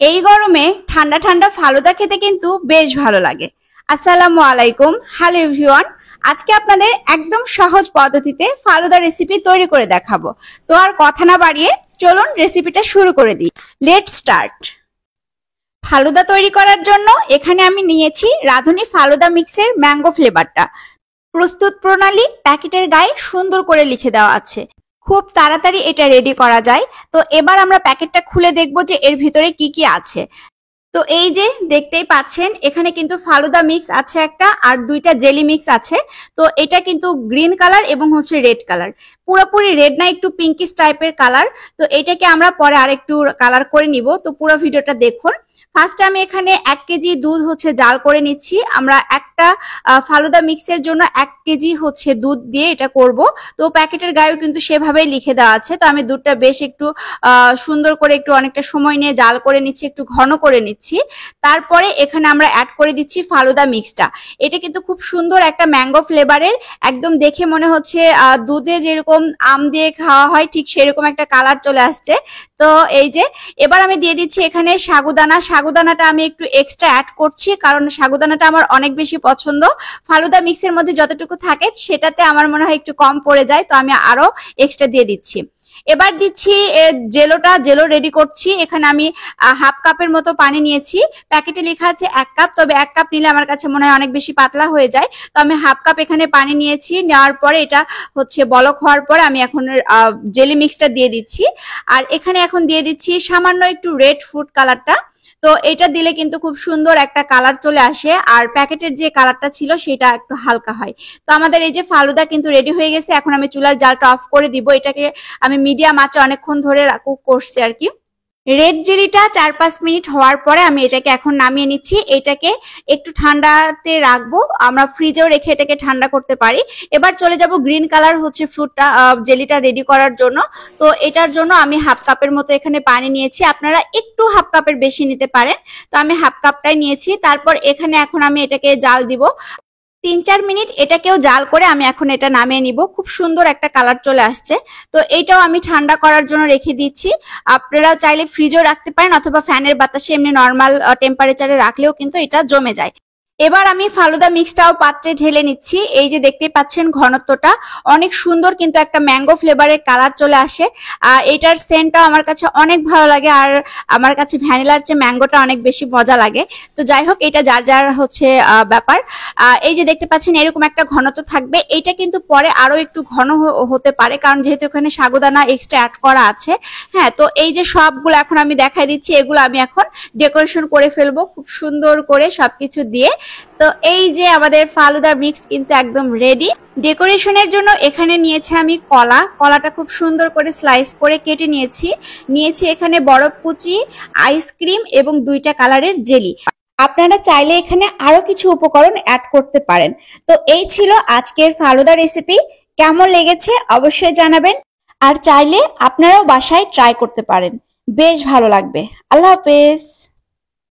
এই গরমে ঠান্ডা ঠান্ডা ফালুদা খেতে কিন্তু বেশ ভালো লাগে। আসসালামু আলাইকুম, হ্যালো এভরিওয়ান। আজকে আপনাদের একদম সহজ পদ্ধতিতে ফালুদা রেসিপি তৈরি করে দেখাবো। তো আর কথা না বাড়িয়ে চলুন রেসিপিটা শুরু করে দিই। Let's start. ফালুদা তৈরি করার জন্য এখানে আমি নিয়েছি রাঁধুনি ফালুদা মিক্সের ম্যাঙ্গো ফ্লেভারটা। প্রস্তুত প্রণালী প্যাকেটের গায়ে সুন্দর করে লিখে দেওয়া আছে। খুব তাড়াতাড়ি এটা রেডি করা যায়। তো এবার আমরা প্যাকেটটা খুলে দেখব যে এর ভিতরে কি কি আছে। তো এই যে দেখতেই পাচ্ছেন এখানে কিন্তু ফালুদা মিক্স আছে একটা, আর দুইটা জেলি মিক্স আছে। তো এটা কিন্তু গ্রিন কালার এবং হচ্ছে রেড কালার, পুরোপুরি রেড না, একটু পিঙ্কিশ টাইপের কালার। তো এটাকে আমরা পরে আরেকটু কালার করে নিব। তো পুরো ভিডিওটা দেখুন। ফার্স্টে আমি এখানে 1 কেজি দুধ হচ্ছে জাল করে নিচ্ছি। আমরা একটা ফালুদা মিক্সের জন্য 1 কেজি হচ্ছে দুধ দিয়ে এটা করব। তো প্যাকেটের গায়েও কিন্তু সেভাবেই লিখে দেওয়া আছে। তো আমি দুধটা বেশ একটু সুন্দর করে একটু অনেকটা সময় নিয়ে জাল করে নিচ্ছি, একটু ঘন করে নিচ্ছি। তারপরে এখানে আমরা অ্যাড করে দিচ্ছি ফালুদা মিক্সটা। এটা কিন্তু খুব সুন্দর একটা ম্যাঙ্গো ফ্লেভারের, একদম দেখে মনে হচ্ছে দুধে যেরকম আম দিয়ে খাওয়া হয় ঠিক সেরকম একটা কালার চলে আসছে। তো এই যে এবার আমি দিয়ে দিচ্ছি এখানে সাগুদানা। সাগুদানাটা আমি একটু এক্সট্রা অ্যাড করছি কারণ সাগুদানাটা আমার অনেক বেশি পছন্দ। ফালুদা মিক্সের মধ্যে যতটুকু থাকে সেটাতে আমার মনে হয় একটু কম পড়ে যায়, তো আমি আরো এক্সট্রা দিয়ে দিচ্ছি। এবার দিচ্ছি জেলো রেডি করছি। এখানে আমি হাফ কাপের মতো পানি নিয়েছি। প্যাকেটে লেখা আছে 1 কাপ, তবে 1 কাপ নিলে আমার কাছে মনে হয় অনেক বেশি পাতলা হয়ে যায়। তো আমি হাফ কাপ এখানে পানি নিয়েছি। নেওয়ার পরে এটা হচ্ছে বলক হওয়ার পরে আমি এখন জেলি মিক্সটা দিয়ে দিচ্ছি। আর এখানে এখন দিয়ে দিচ্ছি সামান্য একটু রেড ফুড কালারটা। তো এটা দিলে কিন্তু খুব সুন্দর একটা কালার চলে আসে, আর প্যাকেটের যে কালারটা ছিল সেটা একটু হালকা হয়। তো আমাদের এই যে ফালুদা কিন্তু রেডি হয়ে গেছে। এখন আমি চুলার জালটা অফ করে দিব। এটাকে আমি মিডিয়াম আঁচে অনেকক্ষণ ধরে কুক করছি আর কি। রেড জেলিটা 4-5 মিনিট হওয়ার পরে আমি এটাকে এখন নামিয়ে নিচ্ছি। এটাকে একটু ঠান্ডাতে রাখবো, আমরা ফ্রিজেও রেখে এটাকে ঠান্ডা করতে পারি। এবার চলে যাব গ্রিন কালার হচ্ছে ফ্রুটটা জেলিটা রেডি করার জন্য। তো এটার জন্য আমি হাফ কাপের মতো এখানে পানি নিয়েছি। আপনারা একটু হাফ কাপের বেশি নিতে পারেন। তো আমি হাফ কাপটাই নিয়েছি। তারপর এখানে এখন আমি এটাকে জাল দিব 3-4 মিনিট। এটাকেও জাল করে আমি এখন এটা নামিয়ে নিব। খুব সুন্দর একটা কালার চলে আসছে। তো এইটাও আমি ঠান্ডা করার জন্য রেখে দিচ্ছি। আপনারা চাইলে ফ্রিজেও রাখতে পারেন অথবা ফ্যানের বাতাসে এমনি নর্মাল টেম্পারেচারে রাখলেও কিন্তু এটা জমে যায়। এবার আমি ফালুদা মিক্সটাও পাত্রে ঢেলে নিচ্ছি। এই যে দেখতে পাচ্ছেন ঘনত্বটা অনেক সুন্দর, কিন্তু একটা ম্যাঙ্গো ফ্লেভারের কালার চলে আসে। এটার সেন্টটাও আমার কাছে অনেক ভালো লাগে, আর আমার কাছে ভ্যানিলার চেয়ে ম্যাঙ্গোটা অনেক বেশি মজা লাগে। তো যাই হোক, এটা যার যার হচ্ছে ব্যাপার। এই যে দেখতে পাচ্ছেন এরকম একটা ঘনত্ব থাকবে। এটা কিন্তু পরে আরো একটু ঘন হতে পারে কারণ যেহেতু এখানে সাগুদানা এক্সট্রা অ্যাড করা আছে। হ্যাঁ, তো এই যে সবগুলো এখন আমি দেখাই দিচ্ছি, এগুলো আমি এখন ডেকোরেশন করে ফেলবো খুব সুন্দর করে সবকিছু দিয়ে। তো এই যে আমাদের ফালুদা মিক্স কিন্তু একদম রেডি। ডেকোরেশনের জন্য এখানে নিয়েছি আমি কলাটা খুব সুন্দর করে স্লাইস করে কেটে নিয়েছি এখানে বরফ কুচি, আইসক্রিম এবং 2টা কালারের জেলি। আপনারা চাইলে এখানে আরো কিছু উপকরণ অ্যাড করতে পারেন। তো এই ছিল আজকের ফালুদা রেসিপি। কেমন লেগেছে অবশ্যই জানাবেন, আর চাইলে আপনারাও বাসায় ট্রাই করতে পারেন, বেশ ভালো লাগবে। আল্লাহ হাফেজ।